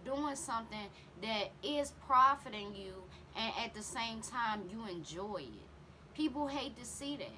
doing something that is profiting you and at the same time you enjoy it. People hate to see that.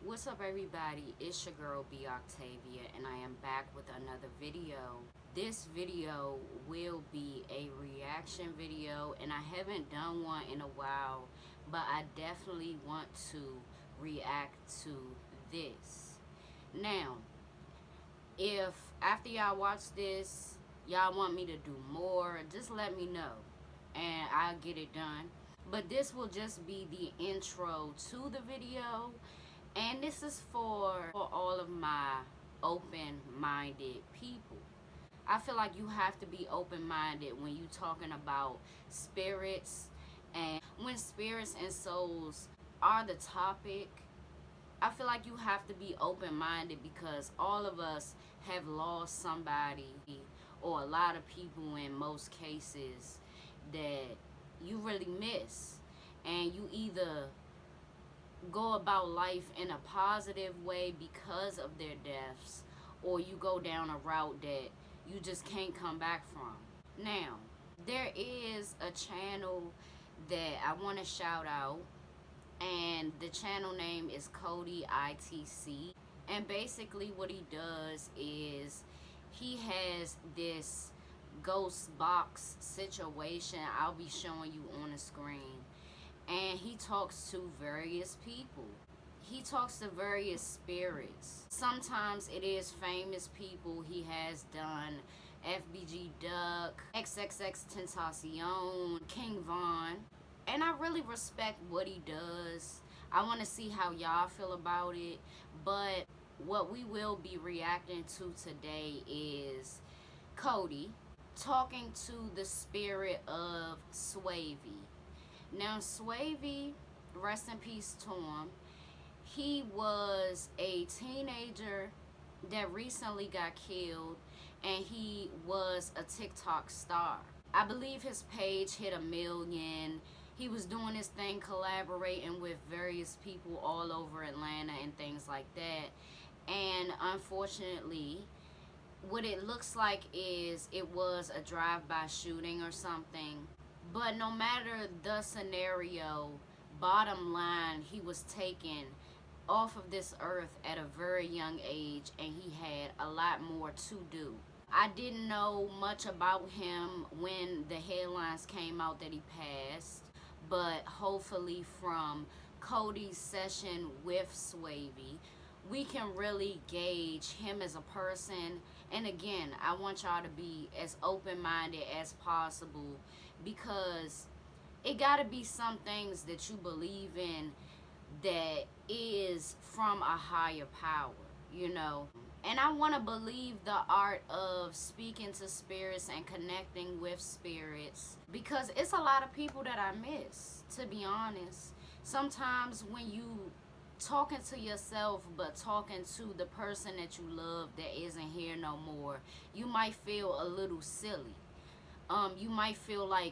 What's up, everybody? It's your girl B Octavia, and I am back with another video. This video will be a reaction video, and I haven't done one in a while, but I definitely want to react to this. Now, if after y'all watch this, y'all want me to do more, just let me know, and I'll get it done. But this will just be the intro to the video. And this is for all of my open-minded people. I feel like you have to be open-minded when you're talking about spirits. And when spirits and souls are the topic, I feel like you have to be open-minded, because all of us have lost somebody, or a lot of people in most cases, that you really miss. And you either go about life in a positive way because of their deaths, or you go down a route that you just can't come back from. Now, there is a channel that I want to shout out, and the channel name is Cody ITC. And basically what he does is he has this ghost box situation I'll be showing you on the screen. And he talks to various people. He talks to various spirits. Sometimes it is famous people. He has done FBG Duck, XXX Tentacion, King Von. And I really respect what he does. I want to see how y'all feel about it. But what we will be reacting to today is Cody talking to the spirit of SWAVY. Now, SWAVY, rest in peace to him, he was a teenager that recently got killed, and he was a TikTok star. I believe his page hit 1 million. He was doing his thing, collaborating with various people all over Atlanta and things like that. And unfortunately, what it looks like is it was a drive-by shooting or something. But no matter the scenario, bottom line, he was taken off of this earth at a very young age, and he had a lot more to do. I didn't know much about him when the headlines came out that he passed, but hopefully from Cody's session with SWAVY, we can really gauge him as a person. And again, I want y'all to be as open-minded as possible, because it gotta be some things that you believe in that is from a higher power, you know. And I want to believe the art of speaking to spirits and connecting with spirits, because it's a lot of people that I miss, to be honest. Sometimes when you talking to yourself but talking to the person that you love that isn't here no more, you might feel a little silly. You might feel like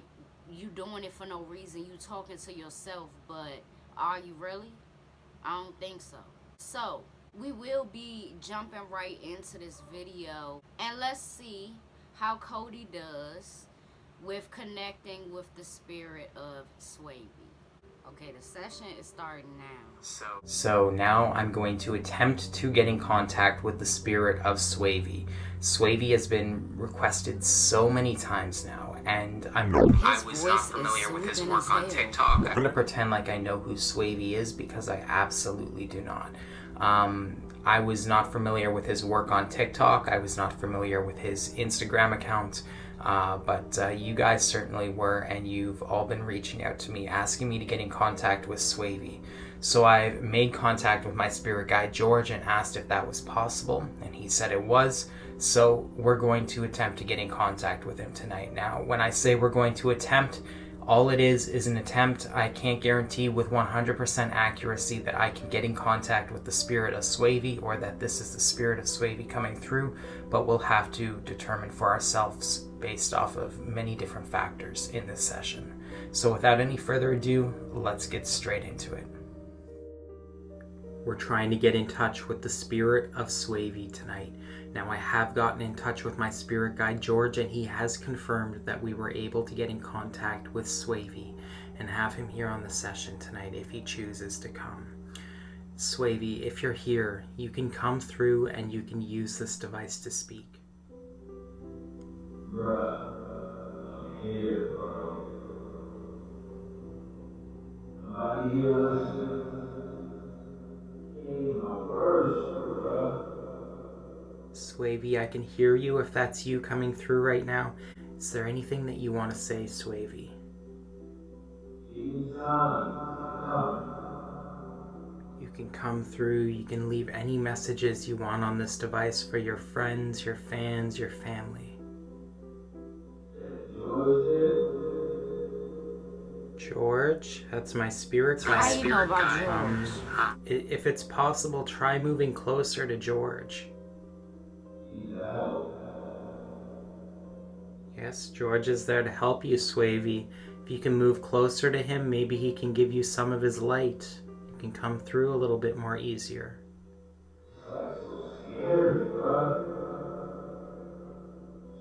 you doing it for no reason. You talking to yourself, but are you really? I don't think so. So we will be jumping right into this video, and let's see how Cody does with connecting with the spirit of SWAVY. Okay, the session is starting now. So now I'm going to attempt to get in contact with the spirit of SWAVY. SWAVY has been requested so many times now, and I was not familiar with his work on TikTok. I'm going to pretend like I know who SWAVY is, because I absolutely do not. I was not familiar with his work on TikTok. I was not familiar with his Instagram account. But you guys certainly were, and you've all been reaching out to me, asking me to get in contact with SWAVY. So I've made contact with my spirit guide George and asked if that was possible, and he said it was. So we're going to attempt to get in contact with him tonight. Now, when I say we're going to attempt, all it is an attempt. I can't guarantee with 100% accuracy that I can get in contact with the spirit of SWAVY, or that this is the spirit of SWAVY coming through, but we'll have to determine for ourselves based off of many different factors in this session. So without any further ado, let's get straight into it. We're trying to get in touch with the spirit of SWAVY tonight. Now, I have gotten in touch with my spirit guide, George, and he has confirmed that we were able to get in contact with SWAVY and have him here on the session tonight if he chooses to come. SWAVY, if you're here, you can come through and you can use this device to speak. Bruh, I'm here, bro. Nobody here listening. Ain't my words, bruh. SWAVY, I can hear you if that's you coming through right now. Is there anything that you want to say, SWAVY? Anytime, come. You can come through, you can leave any messages you want on this device for your friends, your fans, your family. George, that's my spirit guide. How you know about George? If it's possible, try moving closer to George. Yes, George is there to help you, SWAVY. If you can move closer to him, maybe he can give you some of his light. You can come through a little bit more easier. That's so scary, bruh.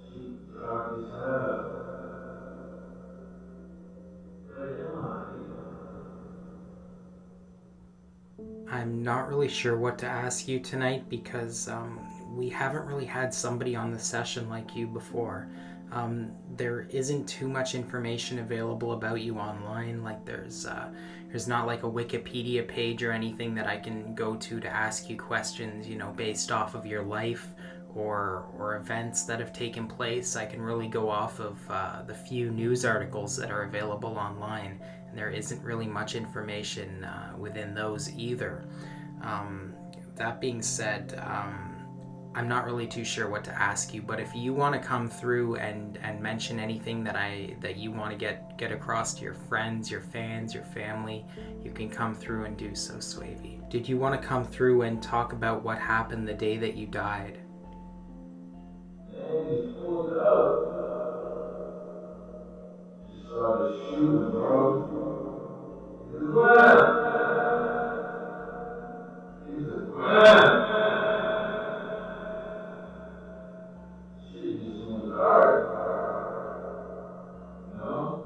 She dark as hell. I'm not really sure what to ask you tonight because we haven't really had somebody on the session like you before. There isn't too much information available about you online. Like there's not like a Wikipedia page or anything that I can go to ask you questions, you know, based off of your life or events that have taken place. I can really go off of the few news articles that are available online, and there isn't really much information within those either. That being said, I'm not really too sure what to ask you, but if you want to come through and mention anything that you want to get across to your friends, your fans, your family, you can come through and do so, SWAVY. Did you want to come through and talk about what happened the day that you died? Man, he pulled up. Just started shooting, bro. He's a ground. He's a ground. Shit just went dark. You know?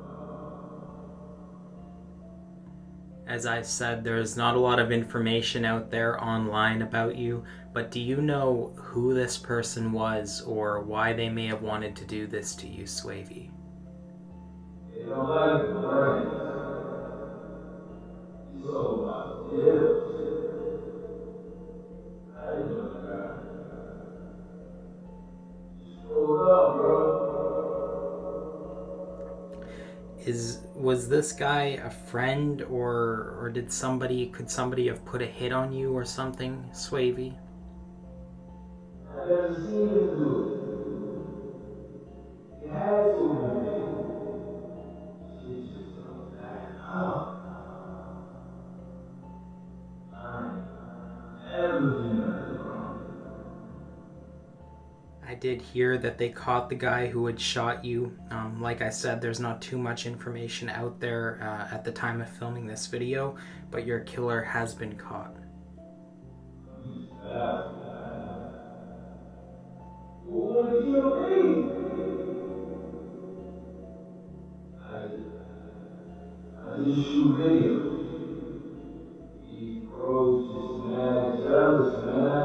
As I've said, there's not a lot of information out there online about you, but do you know who this person was or why they may have wanted to do this to you, SWAVY? They don't like the brains. He sold my lips. I didn't know the guy. Just pulled up, bro. Was this guy a friend or could somebody have put a hit on you or something, SWAVY? I never seen him do it. It had to have been me. Shit just don't add up. I ain't never do nothing wrong. I did hear that they caught the guy who had shot you. Like I said, there's not too much information out there at the time of filming this video, but your killer has been caught. He's fast, man. Who wanted to kill me? I just shoot videos. These bros just mad jealous, man.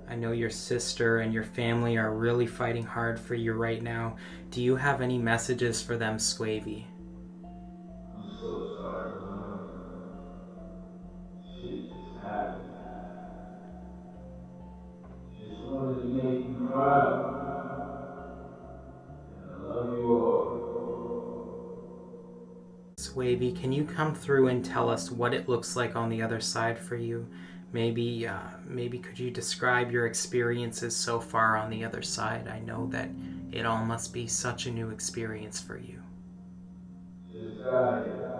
I know your sister and your family are really fighting hard for you right now. Do you have any messages for them, SWAVY? I'm so sorry, man. Shit just happened. Just wanted to make you proud. And I love you all. SWAVY, can you come through and tell us what it looks like on the other side for you? Maybe could you describe your experiences so far on the other side? I know that it all must be such a new experience for you. Just got here.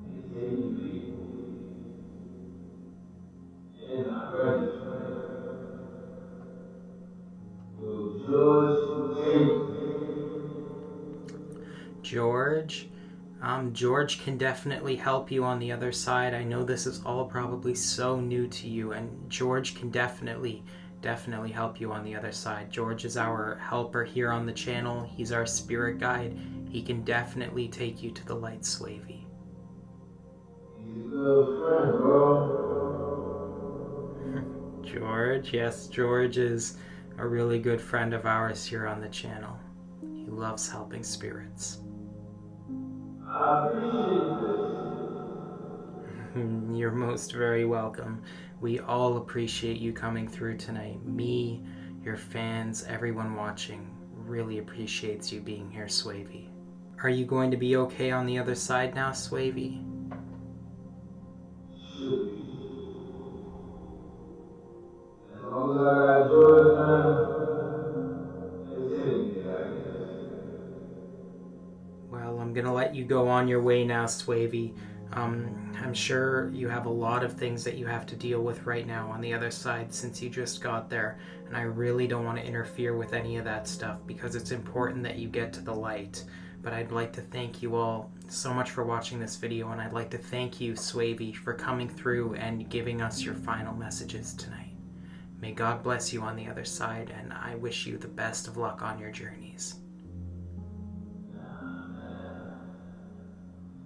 They taking people. They're not ready for me. Will George take me? George, George can definitely help you on the other side. I know this is all probably so new to you, and George can definitely help you on the other side. George is our helper here on the channel. He's our spirit guide. He can definitely take you to the light, SWAVY. He's a good friend, bro. George, yes, George is a really good friend of ours here on the channel. He loves helping spirits. I appreciate this. You're most very welcome. We all appreciate you coming through tonight. Me, your fans, everyone watching really appreciates you being here, SWAVY. Are you going to be okay on the other side now, SWAVY? Should be. As long as I got George, man, it's hitting me, I guess. Well, I'm going to let you go on your way now, SWAVY. I'm sure you have a lot of things that you have to deal with right now on the other side since you just got there, and I really don't want to interfere with any of that stuff because it's important that you get to the light. But I'd like to thank you all so much for watching this video, and I'd like to thank you, SWAVY, for coming through and giving us your final messages tonight. May God bless you on the other side, and I wish you the best of luck on your journeys. Nah, man.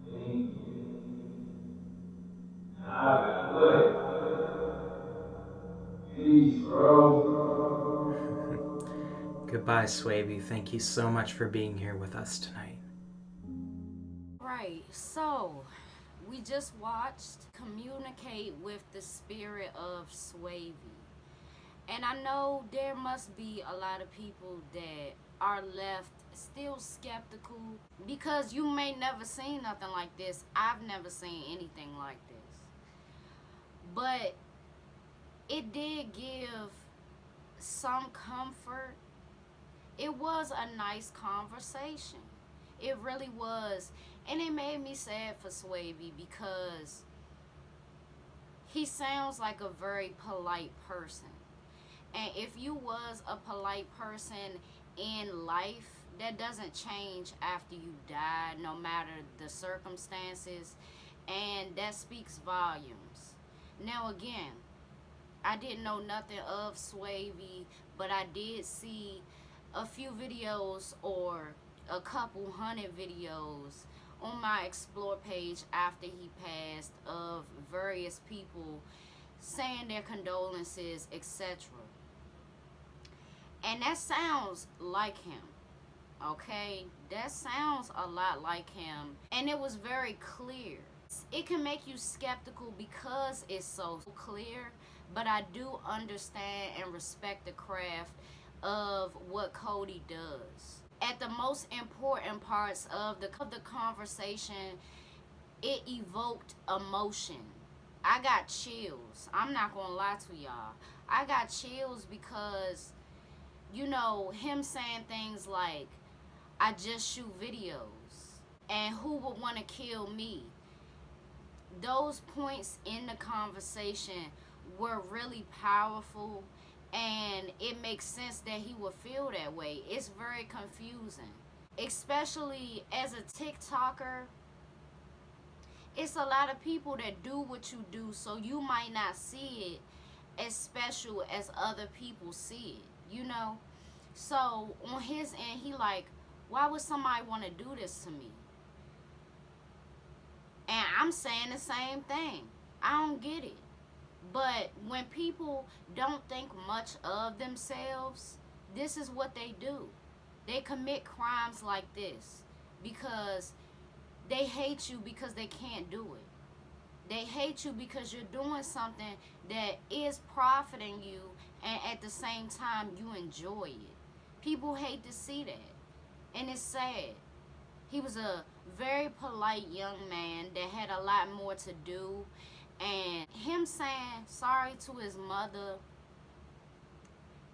Thank you. Nah, I got lit. Peace, bro. Goodbye, SWAVY. Thank you so much for being here with us tonight. Right, so we just watched Communicate with the Spirit of SWAVY. And I know there must be a lot of people that are left still skeptical because you may never seen nothing like this. I've never seen anything like this. But it did give some comfort. It was a nice conversation. It really was. And it made me sad for SWAVY because he sounds like a very polite person. And if you was a polite person in life, that doesn't change after you die, no matter the circumstances. And that speaks volumes. Now again, I didn't know nothing of SWAVY, but I did see a few videos or a couple hundred videos on my explore page after he passed of various people saying their condolences, etc. And that sounds like him, okay? That sounds a lot like him, and it was very clear. It can make you skeptical because it's so clear, but I do understand and respect the craft of what Cody does. At the most important parts of the conversation, it evoked emotion. I got chills. I'm not gonna lie to y'all. I got chills because, you know, him saying things like, I just shoot videos, and who would want to kill me? Those points in the conversation were really powerful, and it makes sense that he would feel that way. It's very confusing, especially as a TikToker. It's a lot of people that do what you do, so you might not see it as special as other people see it, you know? So on his end, he like, why would somebody want to do this to me? And I'm saying the same thing. I don't get it. But when people don't think much of themselves, this is what they do. They commit crimes like this because they hate you because they can't do it. They hate you because you're doing something that is profiting you, and at the same time you enjoy it. People hate to see that, and it's sad. He was a very polite young man that had a lot more to do, and him saying sorry to his mother,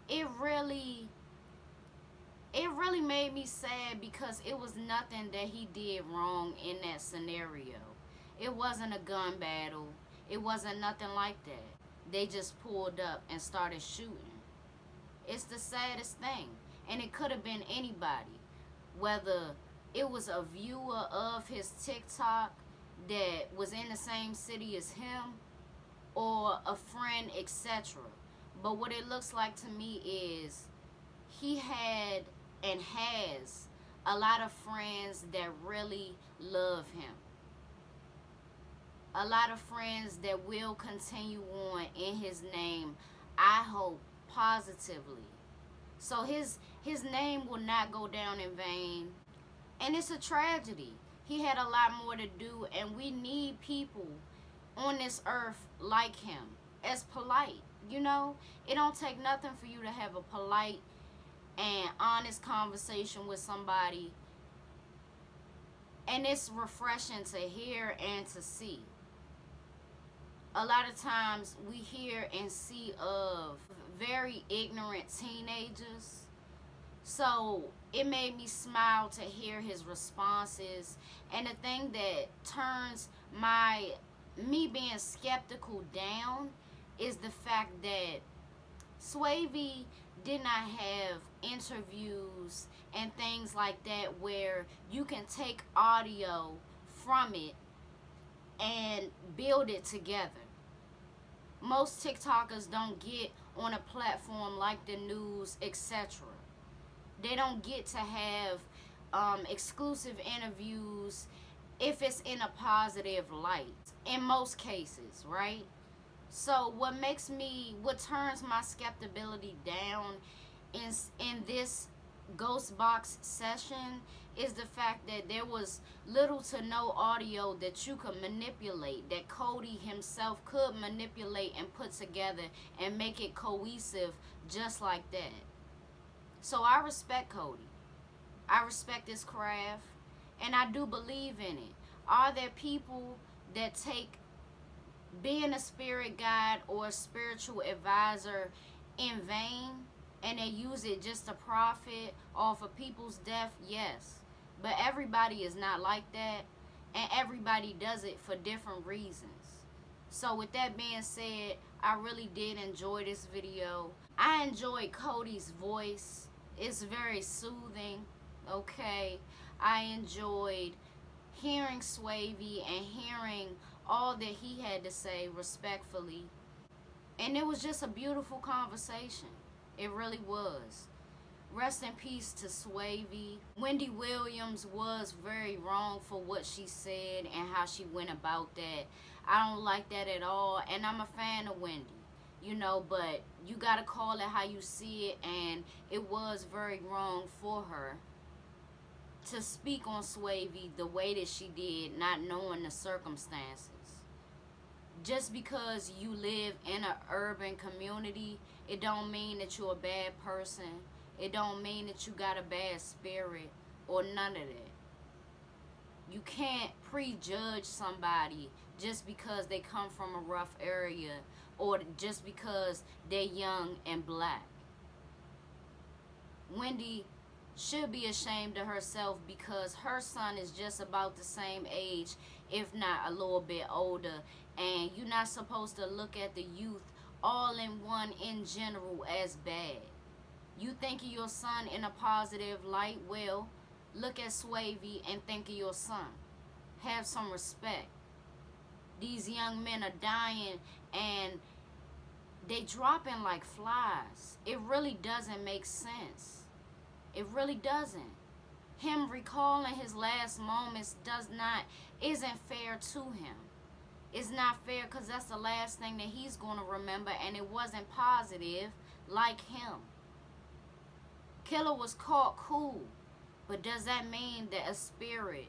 it really made me sad because it was nothing that he did wrong in that scenario. It wasn't a gun battle. It wasn't nothing like that. They just pulled up and started shooting. It's the saddest thing. And it could have been anybody. Whether it was a viewer of his TikTok that was in the same city as him, or a friend, etc. But what it looks like to me is he had and has a lot of friends that really love him. A lot of friends that will continue on in his name, I hope, positively. So his name will not go down in vain. And it's a tragedy. He had a lot more to do, and we need people on this earth like him, as polite. You know, it don't take nothing for you to have a polite and honest conversation with somebody, and it's refreshing to hear and to see. A lot of times we hear and see of very ignorant teenagers, so it made me smile to hear his responses. And the thing that turns me being skeptical down is the fact that SWAVY did not have interviews and things like that where you can take audio from it and build it together. Most TikTokers don't get on a platform like the news, etc. They don't get to have exclusive interviews if it's in a positive light, in most cases, right? So what turns my skepticism down in this ghost box session is the fact that there was little to no audio that you could manipulate, that Cody himself could manipulate and put together and make it cohesive just like that. So I respect Cody. I respect his craft, and I do believe in it. Are there people that take being a spirit guide or a spiritual advisor in vain, and they use it just to profit off of people's death? Yes. But everybody is not like that, and everybody does it for different reasons. So with that being said, I really did enjoy this video. I enjoyed Cody's voice. It's very soothing, okay? I enjoyed hearing SWAVY and hearing all that he had to say respectfully. And it was just a beautiful conversation. It really was. Rest in peace to SWAVY. Wendy Williams was very wrong for what she said and how she went about that. I don't like that at all, and I'm a fan of Wendy, you know, but you gotta call it how you see it, and it was very wrong for her to speak on SWAVY the way that she did, not knowing the circumstances. Just because you live in an urban community, it don't mean that you're a bad person. It don't mean that you got a bad spirit or none of that. You can't prejudge somebody just because they come from a rough area or just because they're young and black. Wendy should be ashamed of herself because her son is just about the same age, if not a little bit older, and you're not supposed to look at the youth all in one in general as bad. You think of your son in a positive light, well, look at SWAVY and think of your son. Have some respect. These young men are dying and they dropping like flies. It really doesn't make sense. It really doesn't. Him recalling his last moments isn't fair to him. It's not fair because that's the last thing that he's going to remember, and it wasn't positive like him. Killer was caught cool, but does that mean that a spirit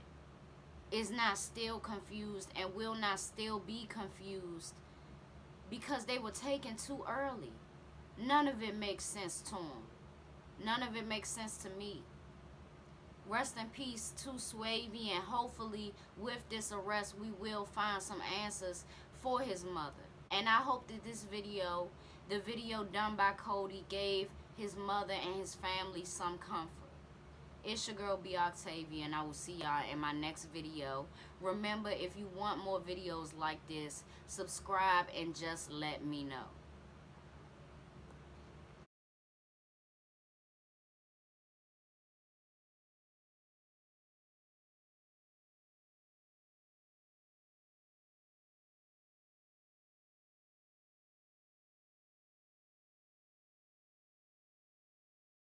is not still confused and will not still be confused because they were taken too early? None of it makes sense to him. None of it makes sense to me. Rest in peace to SWAVY, and hopefully with this arrest we will find some answers for his mother. And I hope that this video, the video done by Cody, gave his mother and his family some comfort. It's your girl BTHEBRAND, and I will see y'all in my next video. Remember, if you want more videos like this, subscribe and just let me know.